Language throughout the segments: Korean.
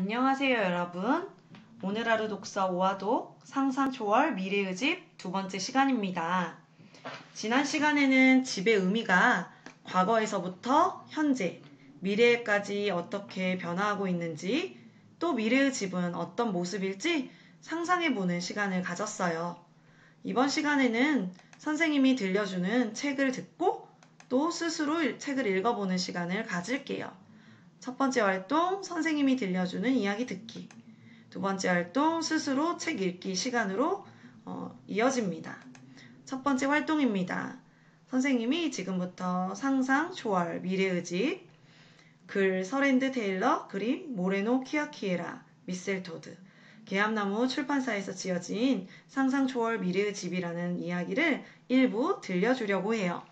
안녕하세요, 여러분. 오늘 하루 독서 오화독 상상 초월 미래의 집 두 번째 시간입니다. 지난 시간에는 집의 의미가 과거에서부터 현재, 미래에까지 어떻게 변화하고 있는지, 또 미래의 집은 어떤 모습일지 상상해보는 시간을 가졌어요. 이번 시간에는 선생님이 들려주는 책을 듣고 또 스스로 책을 읽어보는 시간을 가질게요. 첫 번째 활동, 선생님이 들려주는 이야기 듣기. 두 번째 활동, 스스로 책 읽기 시간으로 이어집니다. 첫 번째 활동입니다. 선생님이 지금부터 상상, 초월, 미래의 집, 글 서랜드 테일러, 그림 모레노 키아키에라, 미셀토드, 계암나무 출판사에서 지어진 상상, 초월, 미래의 집이라는 이야기를 일부 들려주려고 해요.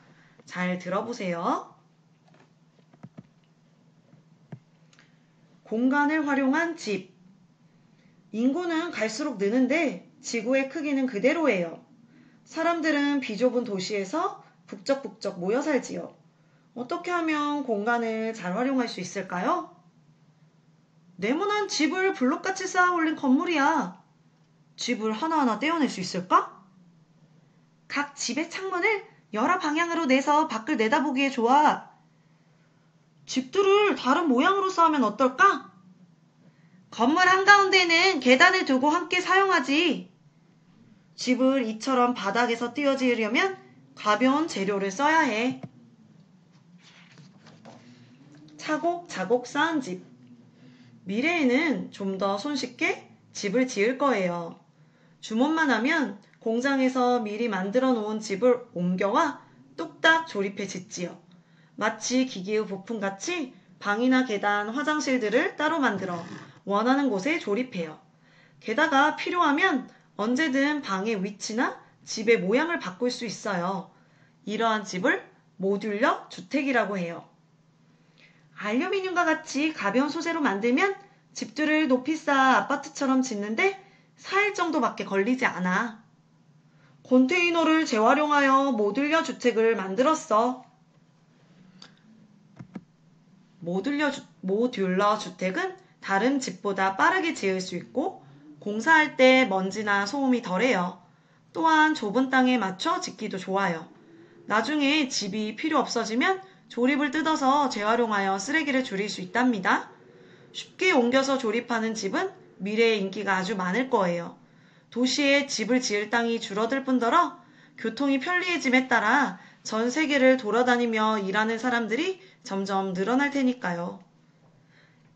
잘 들어보세요. 공간을 활용한 집. 인구는 갈수록 느는데 지구의 크기는 그대로예요. 사람들은 비좁은 도시에서 북적북적 모여 살지요. 어떻게 하면 공간을 잘 활용할 수 있을까요? 네모난 집을 블록같이 쌓아 올린 건물이야. 집을 하나하나 떼어낼 수 있을까? 각 집의 창문을 여러 방향으로 내서 밖을 내다보기에 좋아. 집들을 다른 모양으로 쌓으면 어떨까? 건물 한가운데는 계단을 두고 함께 사용하지. 집을 이처럼 바닥에서 띄어지으려면 가벼운 재료를 써야 해. 차곡차곡 쌓은 집. 미래에는 좀 더 손쉽게 집을 지을 거예요. 주문만 하면 공장에서 미리 만들어 놓은 집을 옮겨와 뚝딱 조립해 짓지요. 마치 기계의 부품같이 방이나 계단, 화장실들을 따로 만들어 원하는 곳에 조립해요. 게다가 필요하면 언제든 방의 위치나 집의 모양을 바꿀 수 있어요. 이러한 집을 모듈러 주택이라고 해요. 알루미늄과 같이 가벼운 소재로 만들면 집들을 높이 쌓아 아파트처럼 짓는데 4일 정도밖에 걸리지 않아. 컨테이너를 재활용하여 모듈러 주택을 만들었어. 모듈러 주택은 다른 집보다 빠르게 지을 수 있고 공사할 때 먼지나 소음이 덜해요. 또한 좁은 땅에 맞춰 짓기도 좋아요. 나중에 집이 필요 없어지면 조립을 뜯어서 재활용하여 쓰레기를 줄일 수 있답니다. 쉽게 옮겨서 조립하는 집은 미래에 인기가 아주 많을 거예요. 도시에 집을 지을 땅이 줄어들 뿐더러 교통이 편리해짐에 따라 전 세계를 돌아다니며 일하는 사람들이 점점 늘어날 테니까요.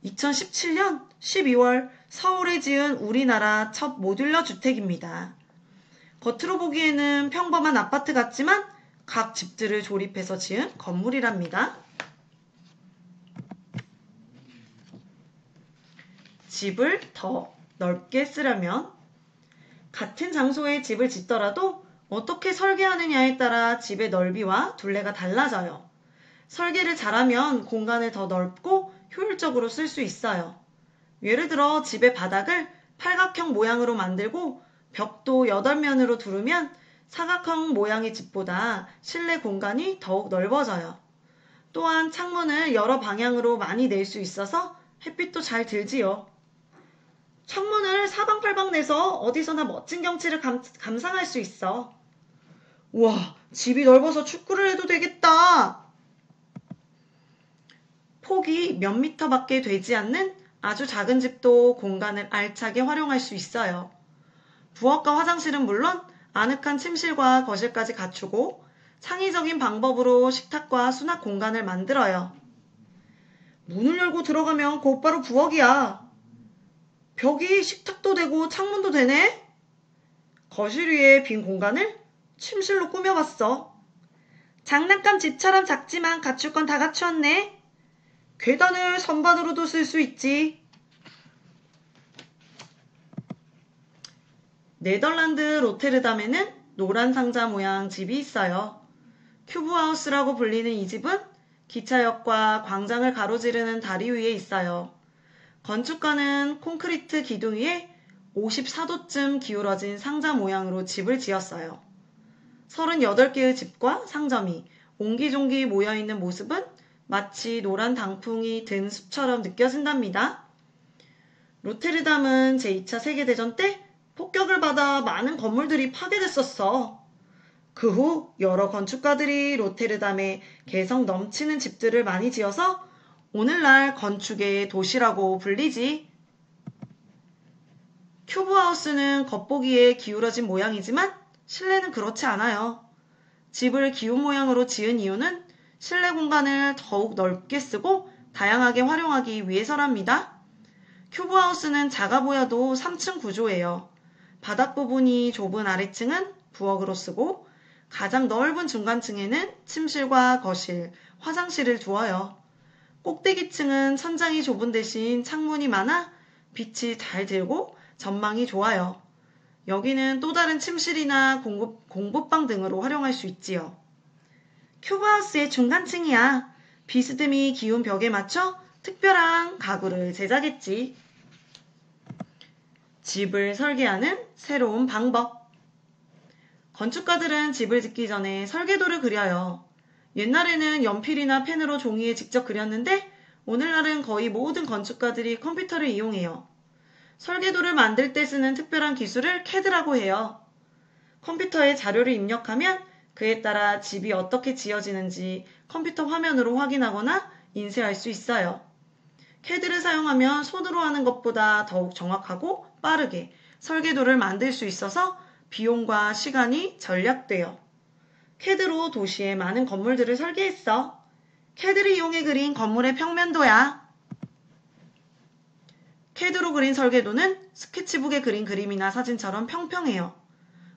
2017년 12월 서울에 지은 우리나라 첫 모듈러 주택입니다. 겉으로 보기에는 평범한 아파트 같지만 각 집들을 조립해서 지은 건물이랍니다. 집을 더 넓게 쓰려면 같은 장소에 집을 짓더라도 어떻게 설계하느냐에 따라 집의 넓이와 둘레가 달라져요. 설계를 잘하면 공간을 더 넓고 효율적으로 쓸 수 있어요. 예를 들어 집의 바닥을 팔각형 모양으로 만들고 벽도 8면으로 두르면 사각형 모양의 집보다 실내 공간이 더욱 넓어져요. 또한 창문을 여러 방향으로 많이 낼 수 있어서 햇빛도 잘 들지요. 창문을 사방팔방 내서 어디서나 멋진 경치를 감상할 수 있어. 우와, 집이 넓어서 축구를 해도 되겠다. 폭이 몇 미터밖에 되지 않는 아주 작은 집도 공간을 알차게 활용할 수 있어요. 부엌과 화장실은 물론 아늑한 침실과 거실까지 갖추고 창의적인 방법으로 식탁과 수납 공간을 만들어요. 문을 열고 들어가면 곧바로 부엌이야. 벽이 식탁도 되고 창문도 되네? 거실 위에 빈 공간을 침실로 꾸며봤어. 장난감 집처럼 작지만 갖출 건 다 갖추었네. 계단을 선반으로도 쓸 수 있지. 네덜란드 로테르담에는 노란 상자 모양 집이 있어요. 큐브하우스라고 불리는 이 집은 기차역과 광장을 가로지르는 다리 위에 있어요. 건축가는 콘크리트 기둥 위에 54도쯤 기울어진 상자 모양으로 집을 지었어요. 38개의 집과 상점이 옹기종기 모여있는 모습은 마치 노란 단풍이 든 숲처럼 느껴진답니다. 로테르담은 제2차 세계대전 때 폭격을 받아 많은 건물들이 파괴됐었어. 그 후 여러 건축가들이 로테르담에 개성 넘치는 집들을 많이 지어서 오늘날 건축의 도시라고 불리지. 큐브하우스는 겉보기에 기울어진 모양이지만 실내는 그렇지 않아요. 집을 기운 모양으로 지은 이유는 실내 공간을 더욱 넓게 쓰고 다양하게 활용하기 위해서랍니다. 큐브하우스는 작아 보여도 3층 구조예요. 바닥 부분이 좁은 아래층은 부엌으로 쓰고 가장 넓은 중간층에는 침실과 거실, 화장실을 두어요. 꼭대기층은 천장이 좁은 대신 창문이 많아 빛이 잘 들고 전망이 좋아요. 여기는 또 다른 침실이나 공부방 등으로 활용할 수 있지요. 큐브하우스의 중간층이야. 비스듬히 기운 벽에 맞춰 특별한 가구를 제작했지. 집을 설계하는 새로운 방법. 건축가들은 집을 짓기 전에 설계도를 그려요. 옛날에는 연필이나 펜으로 종이에 직접 그렸는데 오늘날은 거의 모든 건축가들이 컴퓨터를 이용해요. 설계도를 만들 때 쓰는 특별한 기술을 CAD라고 해요. 컴퓨터에 자료를 입력하면 그에 따라 집이 어떻게 지어지는지 컴퓨터 화면으로 확인하거나 인쇄할 수 있어요. CAD를 사용하면 손으로 하는 것보다 더욱 정확하고 빠르게 설계도를 만들 수 있어서 비용과 시간이 절약돼요. CAD로 도시의 많은 건물들을 설계했어. CAD를 이용해 그린 건물의 평면도야. CAD로 그린 설계도는 스케치북에 그린 그림이나 사진처럼 평평해요.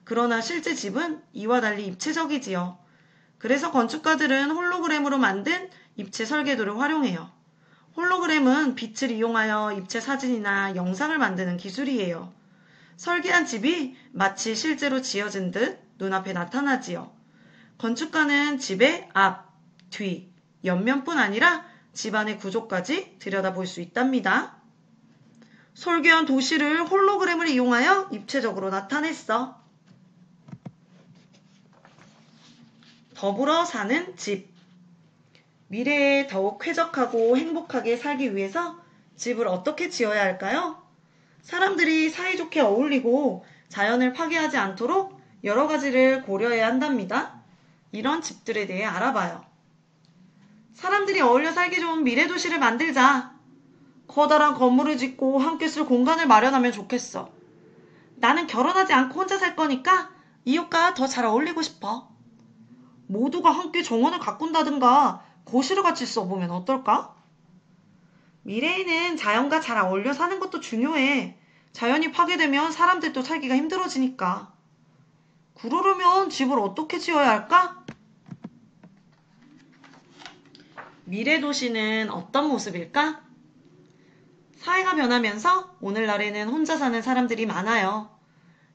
그러나 실제 집은 이와 달리 입체적이지요. 그래서 건축가들은 홀로그램으로 만든 입체 설계도를 활용해요. 홀로그램은 빛을 이용하여 입체 사진이나 영상을 만드는 기술이에요. 설계한 집이 마치 실제로 지어진 듯 눈앞에 나타나지요. 건축가는 집의 앞, 뒤, 옆면뿐 아니라 집안의 구조까지 들여다볼 수 있답니다. 설계한 도시를 홀로그램을 이용하여 입체적으로 나타냈어. 더불어 사는 집. 미래에 더욱 쾌적하고 행복하게 살기 위해서 집을 어떻게 지어야 할까요? 사람들이 사이좋게 어울리고 자연을 파괴하지 않도록 여러 가지를 고려해야 한답니다. 이런 집들에 대해 알아봐요. 사람들이 어울려 살기 좋은 미래 도시를 만들자. 커다란 건물을 짓고 함께 쓸 공간을 마련하면 좋겠어. 나는 결혼하지 않고 혼자 살 거니까 이웃과 더 잘 어울리고 싶어. 모두가 함께 정원을 가꾼다든가 거실을 같이 써보면 어떨까? 미래에는 자연과 잘 어울려 사는 것도 중요해. 자연이 파괴되면 사람들도 살기가 힘들어지니까. 그러려면 집을 어떻게 지어야 할까? 미래 도시는 어떤 모습일까? 사회가 변하면서 오늘날에는 혼자 사는 사람들이 많아요.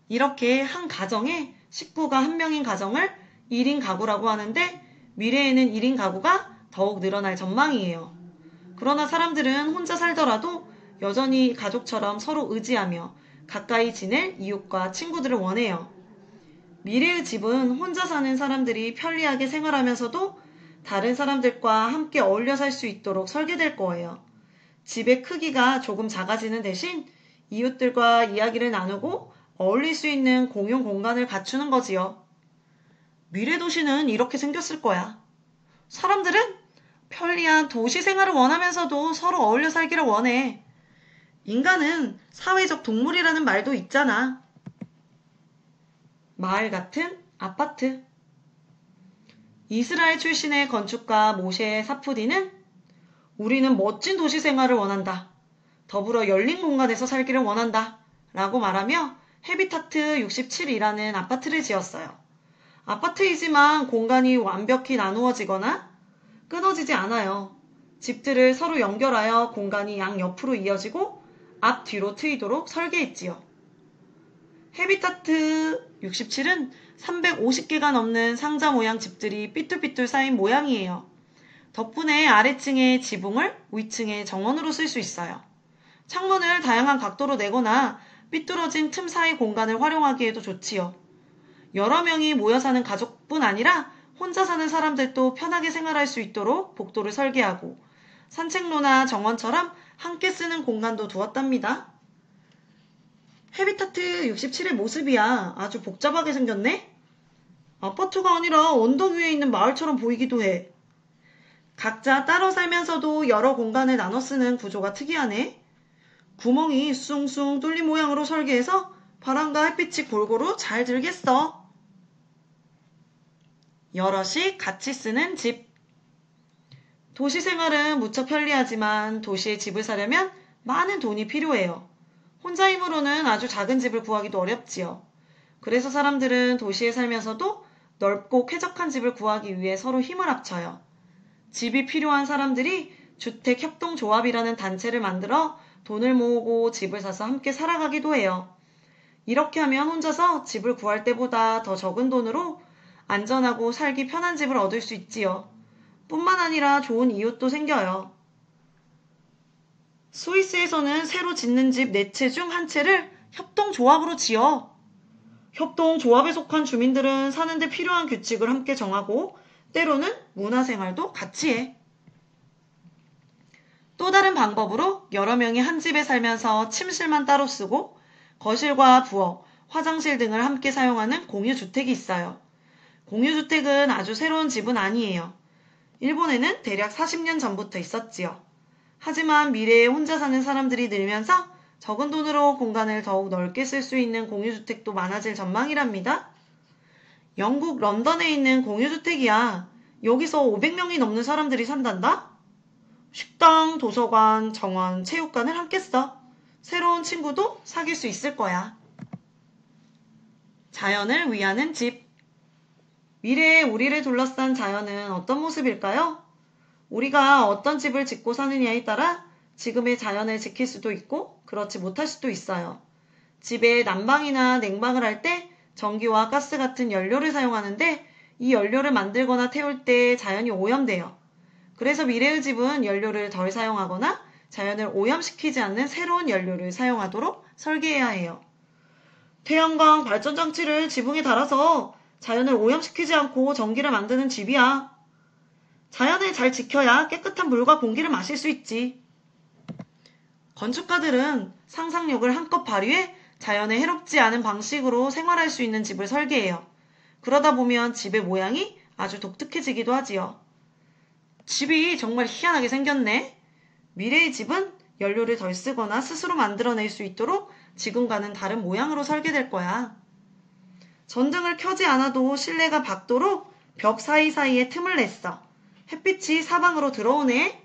이렇게 한 가정에 식구가 한 명인 가정을 1인 가구라고 하는데 미래에는 1인 가구가 더욱 늘어날 전망이에요. 그러나 사람들은 혼자 살더라도 여전히 가족처럼 서로 의지하며 가까이 지낼 이웃과 친구들을 원해요. 미래의 집은 혼자 사는 사람들이 편리하게 생활하면서도 다른 사람들과 함께 어울려 살 수 있도록 설계될 거예요. 집의 크기가 조금 작아지는 대신 이웃들과 이야기를 나누고 어울릴 수 있는 공용 공간을 갖추는 거지요. 미래 도시는 이렇게 생겼을 거야. 사람들은 편리한 도시 생활을 원하면서도 서로 어울려 살기를 원해. 인간은 사회적 동물이라는 말도 있잖아. 마을 같은 아파트. 이스라엘 출신의 건축가 모셰 사푸디는 우리는 멋진 도시 생활을 원한다. 더불어 열린 공간에서 살기를 원한다. 라고 말하며 헤비타트 67이라는 아파트를 지었어요. 아파트이지만 공간이 완벽히 나누어지거나 끊어지지 않아요. 집들을 서로 연결하여 공간이 양옆으로 이어지고 앞뒤로 트이도록 설계했지요. 헤비타트 67은 350개가 넘는 상자 모양 집들이 삐뚤삐뚤 쌓인 모양이에요. 덕분에 아래층의 지붕을 위층의 정원으로 쓸 수 있어요. 창문을 다양한 각도로 내거나 삐뚤어진 틈 사이 공간을 활용하기에도 좋지요. 여러 명이 모여 사는 가족뿐 아니라 혼자 사는 사람들도 편하게 생활할 수 있도록 복도를 설계하고 산책로나 정원처럼 함께 쓰는 공간도 두었답니다. 헤비타트 67의 모습이야. 아주 복잡하게 생겼네? 아파트가 아니라 언덕 위에 있는 마을처럼 보이기도 해. 각자 따로 살면서도 여러 공간을 나눠 쓰는 구조가 특이하네. 구멍이 숭숭 뚫린 모양으로 설계해서 바람과 햇빛이 골고루 잘 들겠어. 여럿이 같이 쓰는 집. 도시 생활은 무척 편리하지만 도시에 집을 사려면 많은 돈이 필요해요. 혼자 힘으로는 아주 작은 집을 구하기도 어렵지요. 그래서 사람들은 도시에 살면서도 넓고 쾌적한 집을 구하기 위해 서로 힘을 합쳐요. 집이 필요한 사람들이 주택협동조합이라는 단체를 만들어 돈을 모으고 집을 사서 함께 살아가기도 해요. 이렇게 하면 혼자서 집을 구할 때보다 더 적은 돈으로 안전하고 살기 편한 집을 얻을 수 있지요. 뿐만 아니라 좋은 이웃도 생겨요. 스위스에서는 새로 짓는 집 4채 중 한 채를 협동조합으로 지어. 협동조합에 속한 주민들은 사는데 필요한 규칙을 함께 정하고 때로는 문화생활도 같이 해. 또 다른 방법으로 여러 명이 한 집에 살면서 침실만 따로 쓰고 거실과 부엌, 화장실 등을 함께 사용하는 공유주택이 있어요. 공유주택은 아주 새로운 집은 아니에요. 일본에는 대략 40년 전부터 있었지요. 하지만 미래에 혼자 사는 사람들이 늘면서 적은 돈으로 공간을 더욱 넓게 쓸 수 있는 공유주택도 많아질 전망이랍니다. 영국 런던에 있는 공유주택이야. 여기서 500명이 넘는 사람들이 산단다? 식당, 도서관, 정원, 체육관을 함께 써. 새로운 친구도 사귈 수 있을 거야. 자연을 위하는 집. 미래에 우리를 둘러싼 자연은 어떤 모습일까요? 우리가 어떤 집을 짓고 사느냐에 따라 지금의 자연을 지킬 수도 있고 그렇지 못할 수도 있어요. 집에 난방이나 냉방을 할 때 전기와 가스 같은 연료를 사용하는데 이 연료를 만들거나 태울 때 자연이 오염돼요. 그래서 미래의 집은 연료를 덜 사용하거나 자연을 오염시키지 않는 새로운 연료를 사용하도록 설계해야 해요. 태양광 발전 장치를 지붕에 달아서 자연을 오염시키지 않고 전기를 만드는 집이야. 자연을 잘 지켜야 깨끗한 물과 공기를 마실 수 있지. 건축가들은 상상력을 한껏 발휘해 자연에 해롭지 않은 방식으로 생활할 수 있는 집을 설계해요. 그러다 보면 집의 모양이 아주 독특해지기도 하지요. 집이 정말 희한하게 생겼네. 미래의 집은 연료를 덜 쓰거나 스스로 만들어낼 수 있도록 지금과는 다른 모양으로 설계될 거야. 전등을 켜지 않아도 실내가 밝도록 벽 사이사이에 틈을 냈어. 햇빛이 사방으로 들어오네.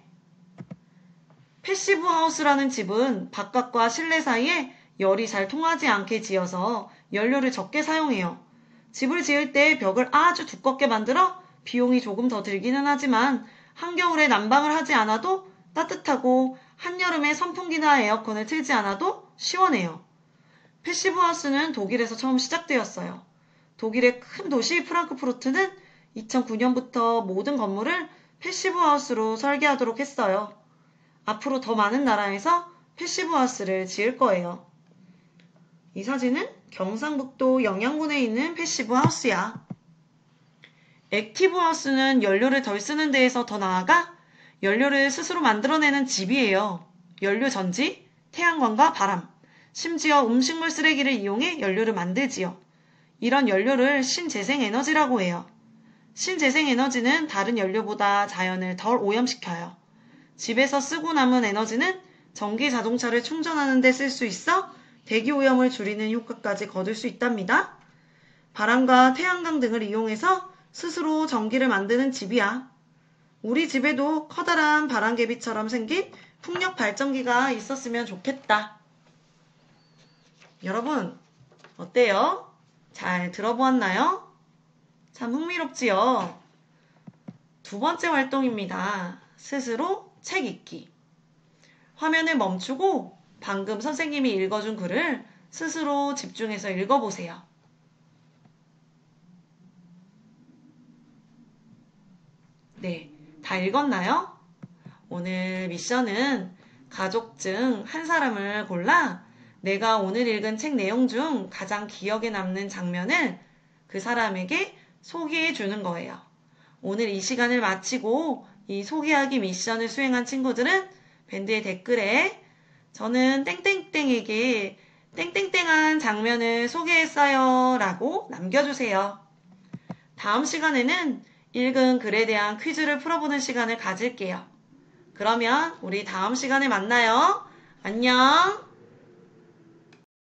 패시브 하우스라는 집은 바깥과 실내 사이에 열이 잘 통하지 않게 지어서 연료를 적게 사용해요. 집을 지을 때 벽을 아주 두껍게 만들어 비용이 조금 더 들기는 하지만 한겨울에 난방을 하지 않아도 따뜻하고 한여름에 선풍기나 에어컨을 틀지 않아도 시원해요. 패시브 하우스는 독일에서 처음 시작되었어요. 독일의 큰 도시 프랑크푸르트는 2009년부터 모든 건물을 패시브 하우스로 설계하도록 했어요. 앞으로 더 많은 나라에서 패시브 하우스를 지을 거예요. 이 사진은 경상북도 영양군에 있는 패시브 하우스야. 액티브 하우스는 연료를 덜 쓰는 데에서 더 나아가 연료를 스스로 만들어내는 집이에요. 연료 전지, 태양광과 바람, 심지어 음식물 쓰레기를 이용해 연료를 만들지요. 이런 연료를 신재생에너지라고 해요. 신재생에너지는 다른 연료보다 자연을 덜 오염시켜요. 집에서 쓰고 남은 에너지는 전기 자동차를 충전하는 데 쓸 수 있어 대기 오염을 줄이는 효과까지 거둘 수 있답니다. 바람과 태양광 등을 이용해서 스스로 전기를 만드는 집이야. 우리 집에도 커다란 바람개비처럼 생긴 풍력 발전기가 있었으면 좋겠다. 여러분, 어때요? 잘 들어보았나요? 참 흥미롭지요? 두 번째 활동입니다. 스스로 책 읽기. 화면을 멈추고 방금 선생님이 읽어준 글을 스스로 집중해서 읽어보세요. 네, 다 읽었나요? 오늘 미션은 가족 중 한 사람을 골라 내가 오늘 읽은 책 내용 중 가장 기억에 남는 장면을 그 사람에게 소개해 주는 거예요. 오늘 이 시간을 마치고 이 소개하기 미션을 수행한 친구들은 밴드의 댓글에 저는 땡땡땡에게 땡땡땡한 장면을 소개했어요 라고 남겨주세요. 다음 시간에는 읽은 글에 대한 퀴즈를 풀어보는 시간을 가질게요. 그러면 우리 다음 시간에 만나요. 안녕!